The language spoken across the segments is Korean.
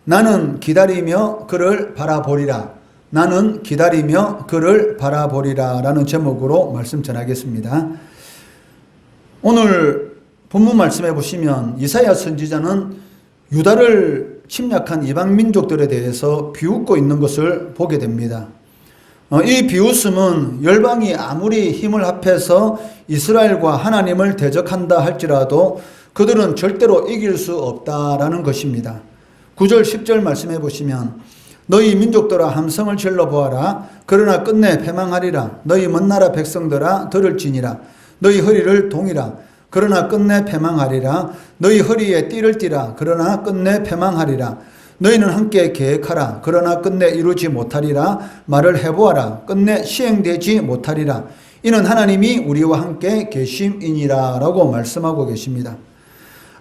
나는 기다리며 그를 바라보리라. 나는 기다리며 그를 바라보리라 라는 제목으로 말씀 전하겠습니다. 오늘 본문 말씀해 보시면 이사야 선지자는 유다를 침략한 이방 민족들에 대해서 비웃고 있는 것을 보게 됩니다. 이 비웃음은 열방이 아무리 힘을 합해서 이스라엘과 하나님을 대적한다 할지라도 그들은 절대로 이길 수 없다라는 것입니다. 9절 10절 말씀해 보시면 너희 민족들아 함성을 질러 보아라. 그러나 끝내 패망하리라. 너희 먼 나라 백성들아 들을지니라. 너희 허리를 동이라. 그러나 끝내 패망하리라. 너희 허리에 띠를 띠라. 그러나 끝내 패망하리라. 너희는 함께 계획하라. 그러나 끝내 이루지 못하리라. 말을 해보아라. 끝내 시행되지 못하리라. 이는 하나님이 우리와 함께 계심이니라 라고 말씀하고 계십니다.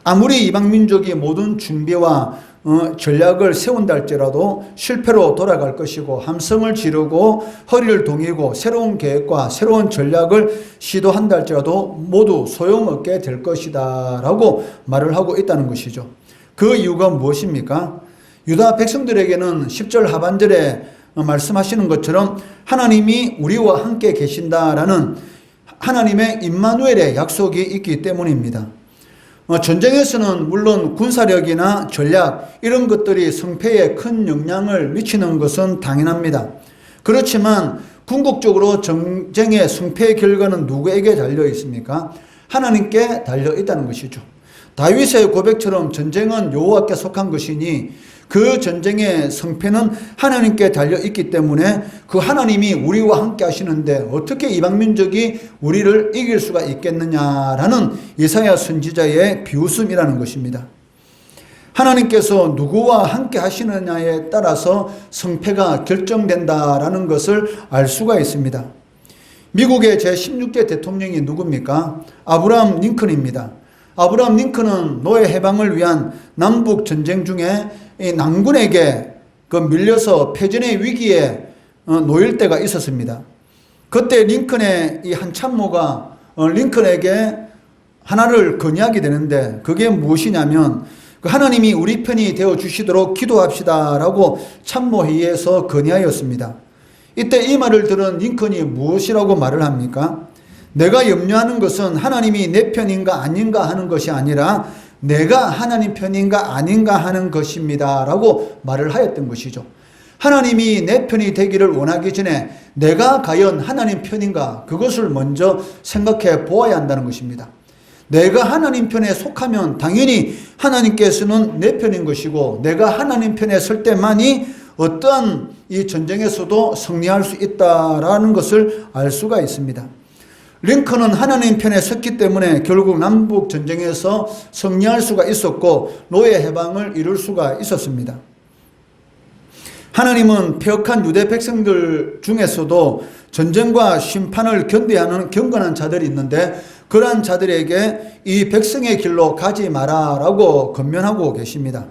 아무리 이방 민족이 모든 준비와 전략을 세운다 할지라도 실패로 돌아갈 것이고 함성을 지르고 허리를 동이고 새로운 계획과 새로운 전략을 시도한다 할지라도 모두 소용없게 될 것이다 라고 말을 하고 있다는 것이죠. 그 이유가 무엇입니까? 유다 백성들에게는 10절 하반절에 말씀하시는 것처럼 하나님이 우리와 함께 계신다라는 하나님의 임마누엘의 약속이 있기 때문입니다. 전쟁에서는 물론 군사력이나 전략 이런 것들이 승패에 큰 영향을 미치는 것은 당연합니다. 그렇지만 궁극적으로 전쟁의 승패의 결과는 누구에게 달려 있습니까? 하나님께 달려 있다는 것이죠. 다윗의 고백처럼 전쟁은 여호와께 속한 것이니 그 전쟁의 승패는 하나님께 달려 있기 때문에 그 하나님이 우리와 함께 하시는데 어떻게 이방 민족이 우리를 이길 수가 있겠느냐라는 이사야 선지자의 비웃음이라는 것입니다. 하나님께서 누구와 함께 하시느냐에 따라서 승패가 결정된다라는 것을 알 수가 있습니다. 미국의 제16대 대통령이 누굽니까? 아브라함 링컨입니다. 아브라함 링컨은 노예 해방을 위한 남북 전쟁 중에 이 남군에게 밀려서 패전의 위기에 놓일 때가 있었습니다. 그때 링컨의 이 한 참모가 링컨에게 하나를 건의하게 되는데 그게 무엇이냐면 하나님이 우리 편이 되어 주시도록 기도합시다라고 참모회의에서 건의하였습니다. 이때 이 말을 들은 링컨이 무엇이라고 말을 합니까? 내가 염려하는 것은 하나님이 내 편인가 아닌가 하는 것이 아니라 내가 하나님 편인가 아닌가 하는 것입니다 라고 말을 하였던 것이죠. 하나님이 내 편이 되기를 원하기 전에 내가 과연 하나님 편인가 그것을 먼저 생각해 보아야 한다는 것입니다. 내가 하나님 편에 속하면 당연히 하나님께서는 내 편인 것이고 내가 하나님 편에 설 때만이 어떠한 이 전쟁에서도 승리할 수 있다라는 것을 알 수가 있습니다. 링컨은 하나님 편에 섰기 때문에 결국 남북 전쟁에서 승리할 수가 있었고 노예 해방을 이룰 수가 있었습니다. 하나님은 폐역한 유대 백성들 중에서도 전쟁과 심판을 견뎌야 하는 경건한 자들이 있는데 그러한 자들에게 이 백성의 길로 가지 마라라고 권면하고 계십니다.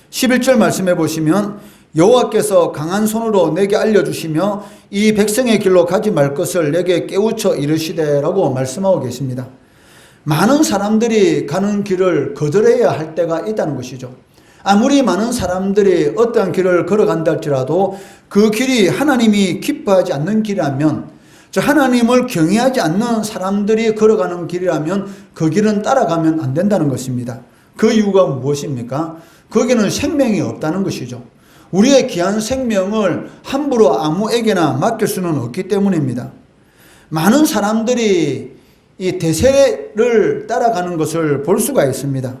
11절 말씀해 보시면 여호와께서 강한 손으로 내게 알려주시며 이 백성의 길로 가지 말 것을 내게 깨우쳐 이르시되라고 말씀하고 계십니다. 많은 사람들이 가는 길을 거절해야 할 때가 있다는 것이죠. 아무리 많은 사람들이 어떠한 길을 걸어간다 할지라도 그 길이 하나님이 기뻐하지 않는 길이라면 하나님을 경외하지 않는 사람들이 걸어가는 길이라면 그 길은 따라가면 안 된다는 것입니다. 그 이유가 무엇입니까? 거기는 생명이 없다는 것이죠. 우리의 귀한 생명을 함부로 아무에게나 맡길 수는 없기 때문입니다. 많은 사람들이 이 대세를 따라가는 것을 볼 수가 있습니다.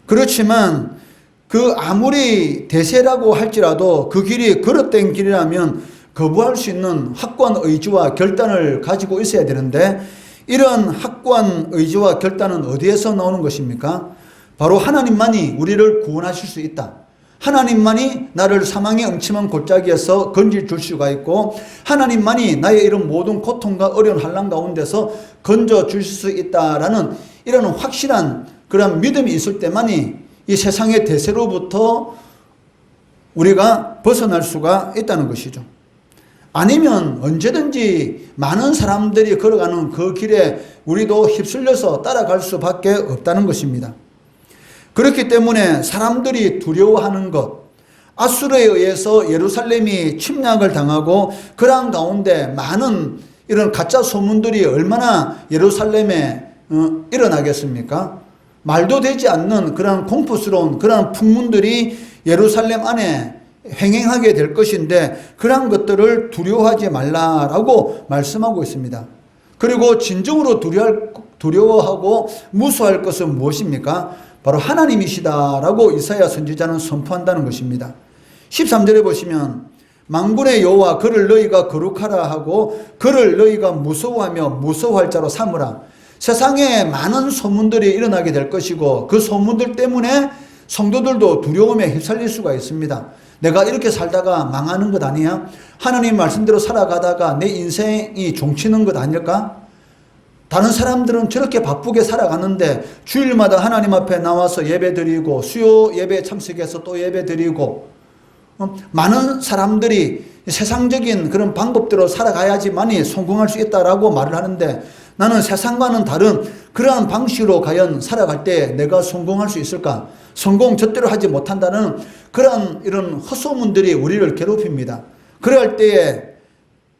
그렇지만 그 아무리 대세라고 할지라도 그 길이 거듭된 길이라면 거부할 수 있는 확고한 의지와 결단을 가지고 있어야 되는데 이런 확고한 의지와 결단은 어디에서 나오는 것입니까? 바로 하나님만이 우리를 구원하실 수 있다. 하나님만이 나를 사망의 음침한 골짜기에서 건질 수가 있고 하나님만이 나의 이런 모든 고통과 어려운 환난 가운데서 건져 주실 수 있다라는 이런 확실한 그런 믿음이 있을 때만이 이 세상의 대세로부터 우리가 벗어날 수가 있다는 것이죠. 아니면 언제든지 많은 사람들이 걸어가는 그 길에 우리도 휩쓸려서 따라갈 수밖에 없다는 것입니다. 그렇기 때문에 사람들이 두려워하는 것, 아수르에 의해서 예루살렘이 침략을 당하고 그러한 가운데 많은 이런 가짜 소문들이 얼마나 예루살렘에 일어나겠습니까? 말도 되지 않는 그런 공포스러운 그런 풍문들이 예루살렘 안에 횡행하게 될 것인데 그러한 것들을 두려워하지 말라라고 말씀하고 있습니다. 그리고 진정으로 두려워하고 무서워할 것은 무엇입니까? 바로 하나님이시다라고 이사야 선지자는 선포한다는 것입니다. 13절에 보시면 만군의 여호와 그를 너희가 거룩하라 하고 그를 너희가 무서워하며 무서워할 자로 삼으라. 세상에 많은 소문들이 일어나게 될 것이고 그 소문들 때문에 성도들도 두려움에 휩쓸릴 수가 있습니다. 내가 이렇게 살다가 망하는 것 아니야? 하나님 말씀대로 살아가다가 내 인생이 종치는 것 아닐까? 다른 사람들은 저렇게 바쁘게 살아가는데 주일마다 하나님 앞에 나와서 예배드리고 수요 예배에 참석해서 또 예배드리고 많은 사람들이 세상적인 그런 방법대로 살아가야지만이 성공할 수 있다라고 말을 하는데 나는 세상과는 다른 그러한 방식으로 과연 살아갈 때 내가 성공할 수 있을까? 성공 절대로 하지 못한다는 그러한 이런 헛소문들이 우리를 괴롭힙니다. 그럴 때에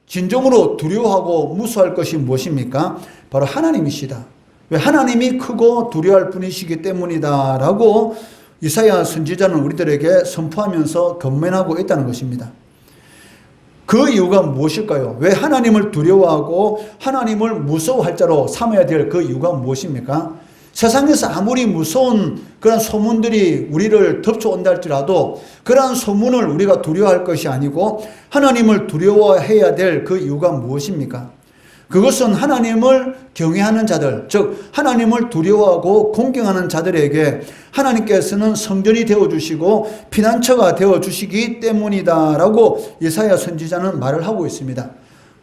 진정으로 두려워하고 무서워할 것이 무엇입니까? 바로 하나님이시다. 왜? 하나님이 크고 두려워할 분이시기 때문이다 라고 이사야 선지자는 우리들에게 선포하면서 권면하고 있다는 것입니다. 그 이유가 무엇일까요? 왜 하나님을 두려워하고 하나님을 무서워할 자로 삼아야 될 그 이유가 무엇입니까? 세상에서 아무리 무서운 그런 소문들이 우리를 덮쳐온다 할지라도 그러한 소문을 우리가 두려워할 것이 아니고 하나님을 두려워해야 될 그 이유가 무엇입니까? 그것은 하나님을 경외하는 자들, 즉 하나님을 두려워하고 공경하는 자들에게 하나님께서는 성전이 되어주시고 피난처가 되어주시기 때문이다 라고 이사야 선지자는 말을 하고 있습니다.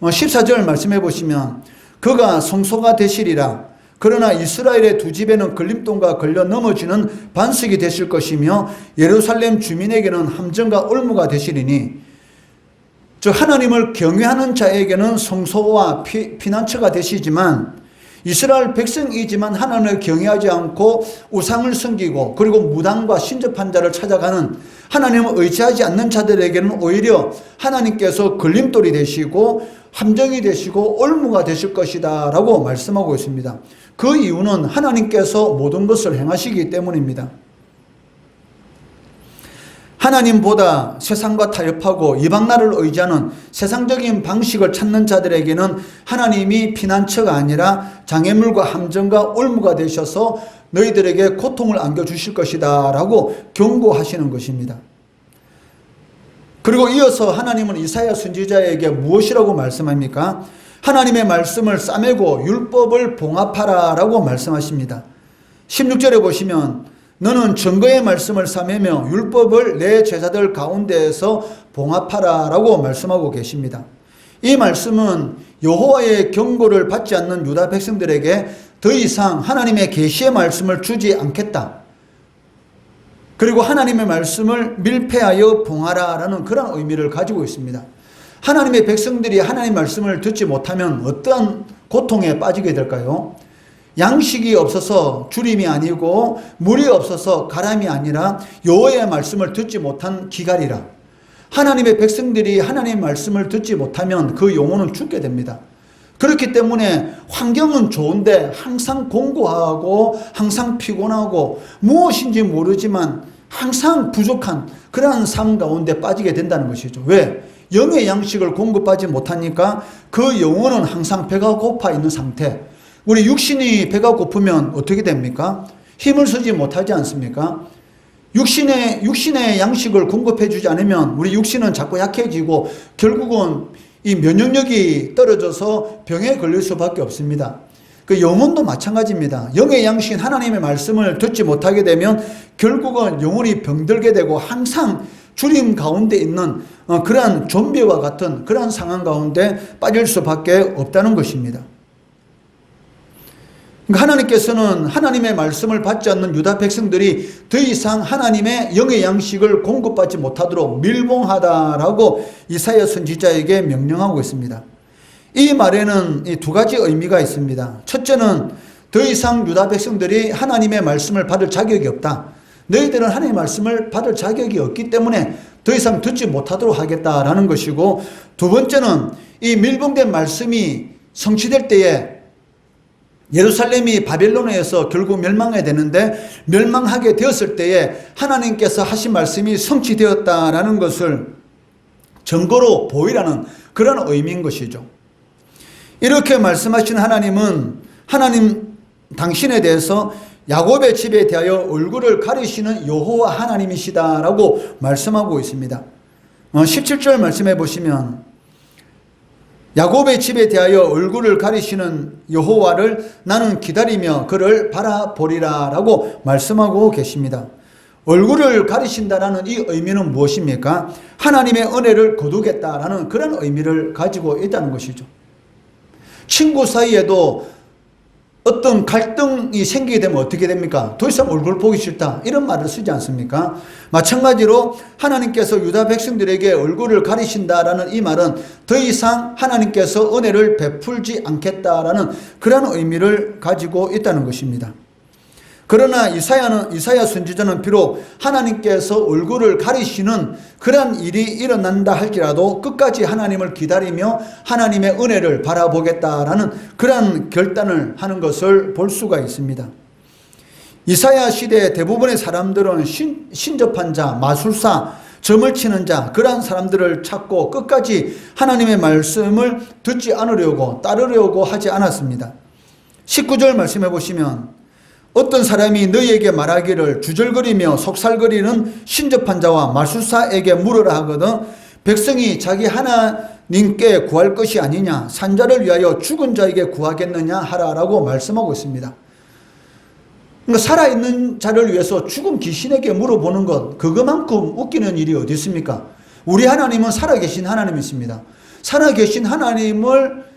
14절 말씀해 보시면 그가 성소가 되시리라. 그러나 이스라엘의 두 집에는 걸림돌과 걸려 넘어지는 반석이 되실 것이며 예루살렘 주민에게는 함정과 올무가 되시리니 즉 하나님을 경외하는 자에게는 성소와 피난처가 되시지만 이스라엘 백성이지만 하나님을 경외하지 않고 우상을 섬기고 그리고 무당과 신접한 자를 찾아가는 하나님을 의지하지 않는 자들에게는 오히려 하나님께서 걸림돌이 되시고 함정이 되시고 올무가 되실 것이다 라고 말씀하고 있습니다. 그 이유는 하나님께서 모든 것을 행하시기 때문입니다. 하나님보다 세상과 타협하고 이방나라를 의지하는 세상적인 방식을 찾는 자들에게는 하나님이 피난처가 아니라 장애물과 함정과 올무가 되셔서 너희들에게 고통을 안겨주실 것이다 라고 경고하시는 것입니다. 그리고 이어서 하나님은 이사야 선지자에게 무엇이라고 말씀합니까? 하나님의 말씀을 싸매고 율법을 봉합하라 라고 말씀하십니다. 16절에 보시면 너는 증거의 말씀을 싸매며 율법을 내 제자들 가운데에서 봉합하라 라고 말씀하고 계십니다. 이 말씀은 여호와의 경고를 받지 않는 유다 백성들에게 더 이상 하나님의 계시의 말씀을 주지 않겠다. 그리고 하나님의 말씀을 밀폐하여 봉하라 라는 그런 의미를 가지고 있습니다. 하나님의 백성들이 하나님의 말씀을 듣지 못하면 어떠한 고통에 빠지게 될까요? 양식이 없어서 주림이 아니고 물이 없어서 가람이 아니라 여호와의 말씀을 듣지 못한 기갈이라. 하나님의 백성들이 하나님의 말씀을 듣지 못하면 그 영혼은 죽게 됩니다. 그렇기 때문에 환경은 좋은데 항상 공고하고 항상 피곤하고 무엇인지 모르지만 항상 부족한 그러한 삶 가운데 빠지게 된다는 것이죠. 왜? 영의 양식을 공급하지 못하니까 그 영혼은 항상 배가 고파 있는 상태. 우리 육신이 배가 고프면 어떻게 됩니까? 힘을 쓰지 못하지 않습니까? 육신의 양식을 공급해 주지 않으면 우리 육신은 자꾸 약해지고 결국은 이 면역력이 떨어져서 병에 걸릴 수밖에 없습니다. 그 영혼도 마찬가지입니다. 영의 양식인 하나님의 말씀을 듣지 못하게 되면 결국은 영혼이 병들게 되고 항상 주림 가운데 있는 그러한 좀비와 같은 그러한 상황 가운데 빠질 수밖에 없다는 것입니다. 하나님께서는 하나님의 말씀을 받지 않는 유다 백성들이 더 이상 하나님의 영의 양식을 공급받지 못하도록 밀봉하다라고 이사야 선지자에게 명령하고 있습니다. 이 말에는 이 두 가지 의미가 있습니다. 첫째는 더 이상 유다 백성들이 하나님의 말씀을 받을 자격이 없다. 너희들은 하나님의 말씀을 받을 자격이 없기 때문에 더 이상 듣지 못하도록 하겠다라는 것이고, 두 번째는 이 밀봉된 말씀이 성취될 때에 예루살렘이 바벨론에서 결국 멸망해야 되는데 멸망하게 되었을 때에 하나님께서 하신 말씀이 성취되었다라는 것을 증거로 보이라는 그런 의미인 것이죠. 이렇게 말씀하신 하나님은 하나님 당신에 대해서 야곱의 집에 대하여 얼굴을 가리시는 여호와 하나님이시다라고 말씀하고 있습니다. 17절 말씀해 보시면 야곱의 집에 대하여 얼굴을 가리시는 여호와를 나는 기다리며 그를 바라보리라 라고 말씀하고 계십니다. 얼굴을 가리신다라는 이 의미는 무엇입니까? 하나님의 은혜를 거두겠다라는 그런 의미를 가지고 있다는 것이죠. 친구 사이에도 어떤 갈등이 생기게 되면 어떻게 됩니까? 더 이상 얼굴 보기 싫다 이런 말을 쓰지 않습니까? 마찬가지로 하나님께서 유다 백성들에게 얼굴을 가리신다라는 이 말은 더 이상 하나님께서 은혜를 베풀지 않겠다라는 그런 의미를 가지고 있다는 것입니다. 그러나 이사야 선지자는 비록 하나님께서 얼굴을 가리시는 그런 일이 일어난다 할지라도 끝까지 하나님을 기다리며 하나님의 은혜를 바라보겠다라는 그런 결단을 하는 것을 볼 수가 있습니다. 이사야 시대 대부분의 사람들은 신접한 자, 마술사, 점을 치는 자, 그러한 사람들을 찾고 끝까지 하나님의 말씀을 듣지 않으려고 따르려고 하지 않았습니다. 19절 말씀해 보시면 어떤 사람이 너희에게 말하기를 주절거리며 속살거리는 신접한 자와 마술사에게 물으라 하거든 백성이 자기 하나님께 구할 것이 아니냐 산자를 위하여 죽은 자에게 구하겠느냐 하라라고 말씀하고 있습니다. 그러니까 살아있는 자를 위해서 죽은 귀신에게 물어보는 것 그것만큼 웃기는 일이 어디 있습니까? 우리 하나님은 살아계신 하나님이십니다. 살아계신 하나님을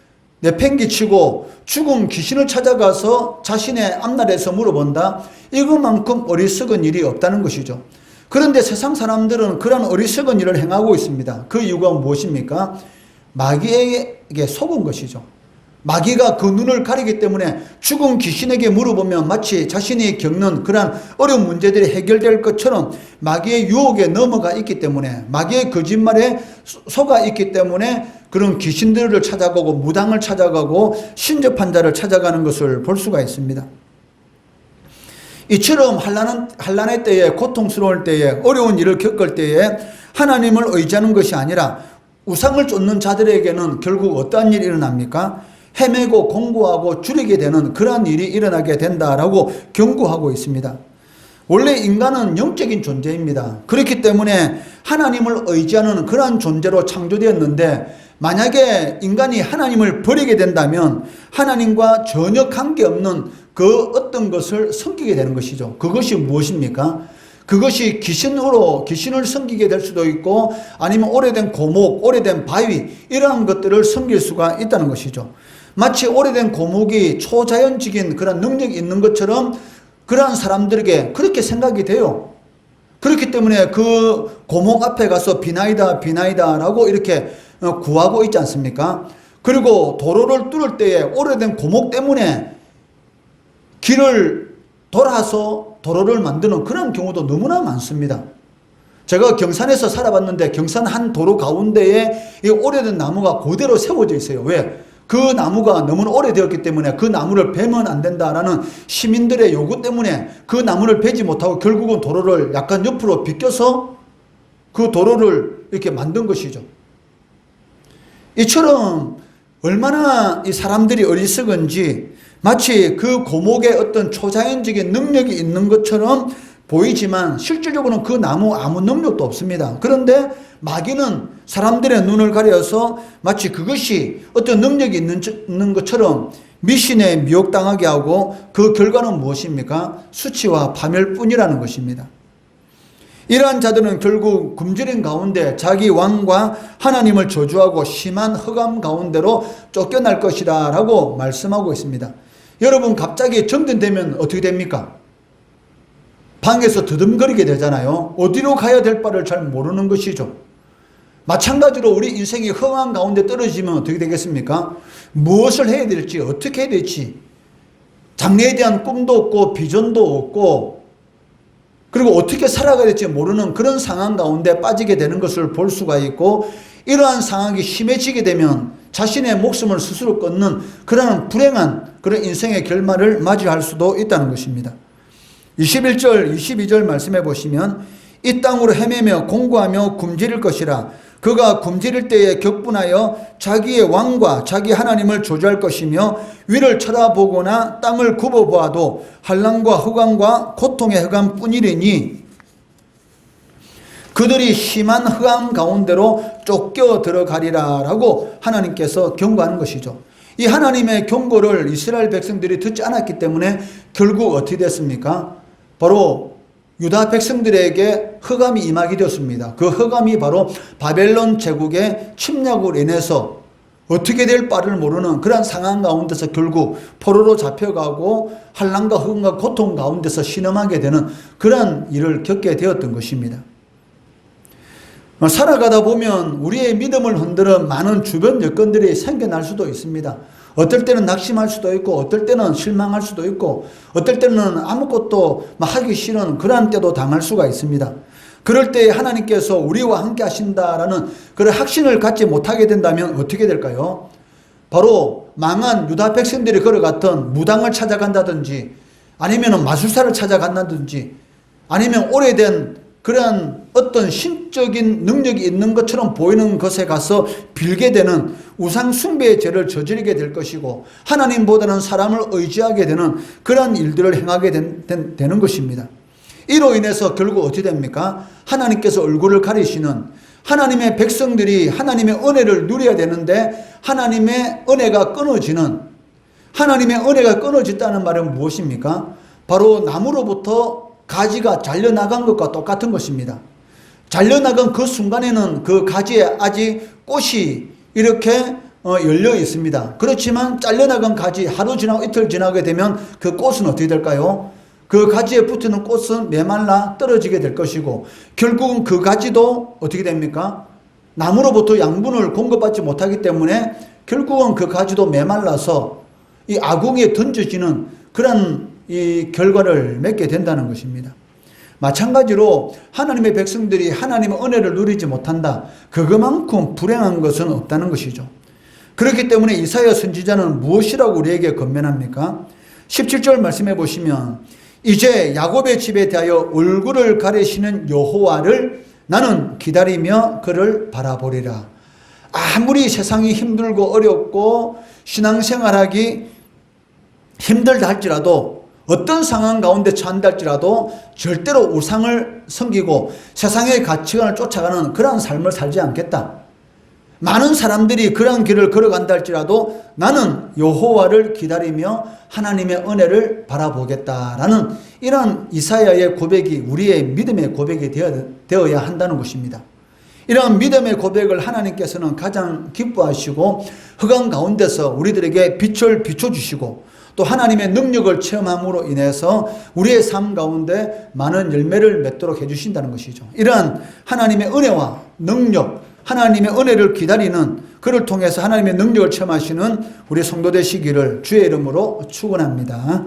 내팽개치고 죽은 귀신을 찾아가서 자신의 앞날에서 물어본다? 이것만큼 어리석은 일이 없다는 것이죠. 그런데 세상 사람들은 그런 어리석은 일을 행하고 있습니다. 그 이유가 무엇입니까? 마귀에게 속은 것이죠. 마귀가 그 눈을 가리기 때문에 죽은 귀신에게 물어보면 마치 자신이 겪는 그런 어려운 문제들이 해결될 것처럼 마귀의 유혹에 넘어가 있기 때문에 마귀의 거짓말에 속아 있기 때문에 그런 귀신들을 찾아가고 무당을 찾아가고 신접한 자를 찾아가는 것을 볼 수가 있습니다. 이처럼 환난의 때에 고통스러울 때에 어려운 일을 겪을 때에 하나님을 의지하는 것이 아니라 우상을 쫓는 자들에게는 결국 어떠한 일이 일어납니까? 헤매고 공고하고 줄이게 되는 그러한 일이 일어나게 된다라고 경고하고 있습니다. 원래 인간은 영적인 존재입니다. 그렇기 때문에 하나님을 의지하는 그러한 존재로 창조되었는데 만약에 인간이 하나님을 버리게 된다면 하나님과 전혀 관계없는 그 어떤 것을 섬기게 되는 것이죠. 그것이 무엇입니까? 그것이 귀신을 섬기게 될 수도 있고 아니면 오래된 고목, 오래된 바위 이러한 것들을 섬길 수가 있다는 것이죠. 마치 오래된 고목이 초자연적인 그런 능력이 있는 것처럼 그러한 사람들에게 그렇게 생각이 돼요. 그렇기 때문에 그 고목 앞에 가서 비나이다 비나이다 라고 이렇게 구하고 있지 않습니까? 그리고 도로를 뚫을 때에 오래된 고목 때문에 길을 돌아서 도로를 만드는 그런 경우도 너무나 많습니다. 제가 경산에서 살아봤는데 경산 한 도로 가운데에 이 오래된 나무가 그대로 세워져 있어요. 왜? 그 나무가 너무 오래되었기 때문에 그 나무를 베면 안 된다라는 시민들의 요구 때문에 그 나무를 베지 못하고 결국은 도로를 약간 옆으로 비껴서 그 도로를 이렇게 만든 것이죠. 이처럼 얼마나 이 사람들이 어리석은지 마치 그 고목에 어떤 초자연적인 능력이 있는 것처럼 보이지만 실질적으로는 그 나무 아무 능력도 없습니다. 그런데 마귀는 사람들의 눈을 가려서 마치 그것이 어떤 능력이 있는 것처럼 미신에 미혹당하게 하고 그 결과는 무엇입니까? 수치와 파멸뿐이라는 것입니다. 이러한 자들은 결국 굶주린 가운데 자기 왕과 하나님을 저주하고 심한 흑암 가운데로 쫓겨날 것이다 라고 말씀하고 있습니다. 여러분 갑자기 정전되면 어떻게 됩니까? 방에서 더듬거리게 되잖아요. 어디로 가야 될 바를 잘 모르는 것이죠. 마찬가지로 우리 인생이 흑암 가운데 떨어지면 어떻게 되겠습니까? 무엇을 해야 될지 어떻게 해야 될지 장래에 대한 꿈도 없고 비전도 없고 그리고 어떻게 살아가야 될지 모르는 그런 상황 가운데 빠지게 되는 것을 볼 수가 있고, 이러한 상황이 심해지게 되면 자신의 목숨을 스스로 끊는 그런 불행한 그런 인생의 결말을 맞이할 수도 있다는 것입니다. 21절, 22절 말씀해 보시면 이 땅으로 헤매며 공고하며 굶주릴 것이라. 그가 굶주릴 때에 격분하여 자기의 왕과 자기 하나님을 조주할 것이며 위를 쳐다보거나 땅을 굽어보아도 환난과 흑암과 고통의 흑암뿐이리니 그들이 심한 흑암 가운데로 쫓겨 들어가리라 라고 하나님께서 경고하는 것이죠. 이 하나님의 경고를 이스라엘 백성들이 듣지 않았기 때문에 결국 어떻게 됐습니까? 바로 유다 백성들에게 흑암이 임하게 되었습니다. 그 흑암이 바로 바벨론 제국의 침략으로 인해서 어떻게 될 바를 모르는 그런 상황 가운데서 결국 포로로 잡혀가고 환난과 흑암과 고통 가운데서 신음하게 되는 그런 일을 겪게 되었던 것입니다. 살아가다 보면 우리의 믿음을 흔드는 많은 주변 여건들이 생겨날 수도 있습니다. 어떨 때는 낙심할 수도 있고, 어떨 때는 실망할 수도 있고, 어떨 때는 아무것도 하기 싫은 그러한 때도 당할 수가 있습니다. 그럴 때 하나님께서 우리와 함께 하신다라는 그런 확신을 갖지 못하게 된다면 어떻게 될까요? 바로 망한 유다 백성들이 걸어갔던 무당을 찾아간다든지, 아니면 마술사를 찾아간다든지, 아니면 오래된 그러한 어떤 신적인 능력이 있는 것처럼 보이는 것에 가서 빌게 되는 우상 숭배의 죄를 저지르게 될 것이고, 하나님보다는 사람을 의지하게 되는 그런 일들을 행하게 되는 것입니다. 이로 인해서 결국 어떻게 됩니까? 하나님께서 얼굴을 가리시는, 하나님의 백성들이 하나님의 은혜를 누려야 되는데 하나님의 은혜가 끊어지는, 하나님의 은혜가 끊어졌다는 말은 무엇입니까? 바로 나무로부터 가지가 잘려나간 것과 똑같은 것입니다. 잘려나간 그 순간에는 그 가지에 아직 꽃이 이렇게 열려 있습니다. 그렇지만 잘려나간 가지 하루 지나고 이틀 지나게 되면 그 꽃은 어떻게 될까요? 그 가지에 붙는 꽃은 메말라 떨어지게 될 것이고, 결국은 그 가지도 어떻게 됩니까? 나무로부터 양분을 공급받지 못하기 때문에 결국은 그 가지도 메말라서 이 아궁이에 던져지는 그런 이 결과를 맺게 된다는 것입니다. 마찬가지로 하나님의 백성들이 하나님의 은혜를 누리지 못한다, 그것만큼 불행한 것은 없다는 것이죠. 그렇기 때문에 이사야 선지자는 무엇이라고 우리에게 권면합니까? 17절 말씀해 보시면 이제 야곱의 집에 대하여 얼굴을 가리시는 여호와를 나는 기다리며 그를 바라보리라. 아무리 세상이 힘들고 어렵고 신앙생활하기 힘들다 할지라도, 어떤 상황 가운데 처한다 할지라도 절대로 우상을 섬기고 세상의 가치관을 쫓아가는 그러한 삶을 살지 않겠다. 많은 사람들이 그런 길을 걸어간다 할지라도 나는 여호와를 기다리며 하나님의 은혜를 바라보겠다라는 이런 이사야의 고백이 우리의 믿음의 고백이 되어야 한다는 것입니다. 이러한 믿음의 고백을 하나님께서는 가장 기뻐하시고 흑암 가운데서 우리들에게 빛을 비춰주시고, 또 하나님의 능력을 체험함으로 인해서 우리의 삶 가운데 많은 열매를 맺도록 해주신다는 것이죠. 이러한 하나님의 은혜와 능력, 하나님의 은혜를 기다리는, 그를 통해서 하나님의 능력을 체험하시는 우리 성도 되시기를 주의 이름으로 축원합니다.